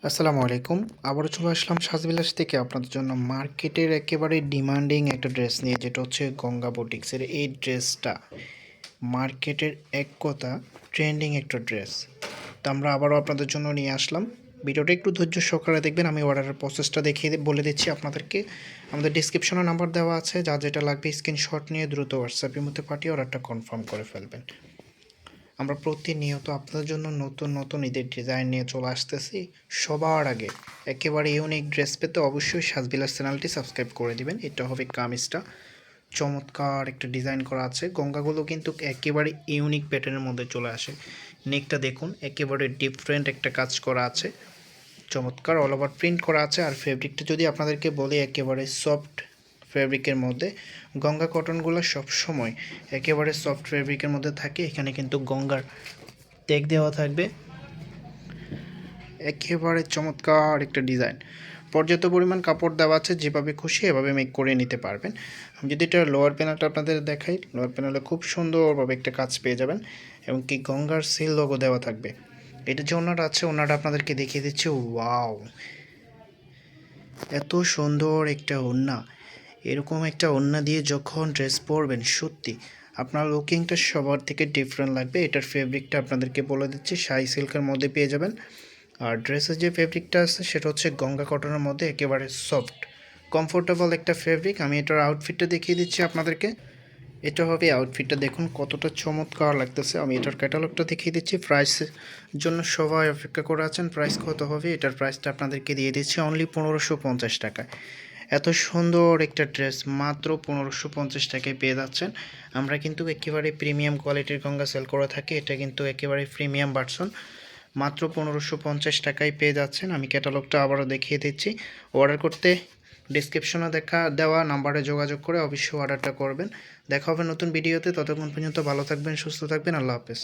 আসসালামু আলাইকুম। আবারও চলে আসলাম সাজবিলাস থেকে আপনাদের জন্য মার্কেটের একেবারে ডিমান্ডিং একটা ড্রেস নিয়ে, যেটা হচ্ছে গঙ্গা বুটিক্সের এই ড্রেসটা। মার্কেটের এক কথা ট্রেন্ডিং একটা ড্রেস। তো আমরা আবারও আপনাদের জন্য নিয়ে আসলাম। ভিডিওটা একটু ধৈর্য সহকারে দেখবেন। আমি অর্ডারের প্রসেসটা দেখিয়ে বলে দিচ্ছি আপনাদেরকে। আমাদের ডিসক্রিপশনে নাম্বার দেওয়া আছে, যা যেটা লাগবে স্ক্রিনশট নিয়ে দ্রুত হোয়াটসঅ্যাপের মধ্যে পাঠিয়ে অর্ডারটা কনফার্ম করে ফেলবেন। আমরা প্রতিনিয়ত আপনাদের জন্য নতুন নতুন ঈদের ডিজাইন নিয়ে চলে আসতেছি। সবার আগে একেবারে ইউনিক ড্রেস পেতে অবশ্যই সাজবিলাস চ্যানেলটি সাবস্ক্রাইব করে দিবেন। এটা হবে কামিজটা, চমৎকার একটা ডিজাইন করা আছে। গঙ্গাগুলো কিন্তু একেবারে ইউনিক প্যাটার্নের মধ্যে চলে আসে। নেকটা দেখুন, একেবারে ডিফারেন্ট একটা কাজ করা আছে, চমৎকার অল ওভার প্রিন্ট করা আছে। আর ফেব্রিকটা যদি আপনাদেরকে বলি, একেবারে সফট ফেব্রিকের মধ্যে। গঙ্গা কটনগুলো সবসময় একেবারে সফট ফেব্রিকের মধ্যে থাকে। এখানে কিন্তু গঙ্গার ট্যাগ দেওয়া থাকবে। একেবারে চমৎকার একটা ডিজাইন, পর্যাপ্ত পরিমাণ কাপড় দেওয়া আছে, যেভাবে খুশি এভাবে মেক করে নিতে পারবেন। আমি যদি এটা লোয়ার প্যানেলটা আপনাদের দেখাই, লোয়ার প্যানেলে খুব সুন্দরভাবে একটা কাজ পেয়ে যাবেন এবং কি গঙ্গার সিল লোগো দেওয়া থাকবে। এটা যে ওনাটা আছে, ওনাটা আপনাদেরকে দেখিয়ে দিচ্ছি। ওয়াও, এত সুন্দর একটা ওড়না! এরকম একটা ওড়না দিয়ে যখন ড্রেস পরবেন, সত্যি আপনার লুকিংটা সবার থেকে ডিফারেন্ট লাগবে। এটার ফেব্রিকটা আপনাদেরকে বলে দিচ্ছি, শাই সিল্কের মধ্যে পেয়ে যাবেন। আর ড্রেসের যে ফেব্রিকটা আছে সেটা হচ্ছে গঙ্গা কটনের মধ্যে, একেবারে সফট কমফোর্টেবল একটা ফেব্রিক। আমি এটার আউটফিটটা দেখিয়ে দিচ্ছি আপনাদেরকে। এটা হবে আউটফিটটা, দেখুন কতটা চমৎকার লাগতেছে। আমি এটার ক্যাটালগটা দেখিয়ে দিচ্ছি। প্রাইসের জন্য সবাই অপেক্ষা করে আছেন, প্রাইস কত হবে। এটার প্রাইসটা আপনাদেরকে দিয়ে দিচ্ছি অনলি 1550 টাকায়। এত সুন্দর একটা ড্রেস মাত্র 1550 টাকায় পেয়ে যাচ্ছেন। আমরা কিন্তু একেবারে প্রিমিয়াম কোয়ালিটির গঙ্গা সেল করে থাকি। এটা কিন্তু একেবারে প্রিমিয়াম ভার্সন, মাত্র 1550 টাকায় পেয়ে যাচ্ছেন। আমি ক্যাটালগটা আবারও দেখিয়ে দিচ্ছি। অর্ডার করতে ডিসক্রিপশনে দেওয়া নাম্বারে যোগাযোগ করে অবশ্যই অর্ডারটা করবেন। দেখা হবে নতুন ভিডিওতে। ততক্ষণ পর্যন্ত ভালো থাকবেন, সুস্থ থাকবেন। আল্লাহ হাফেজ।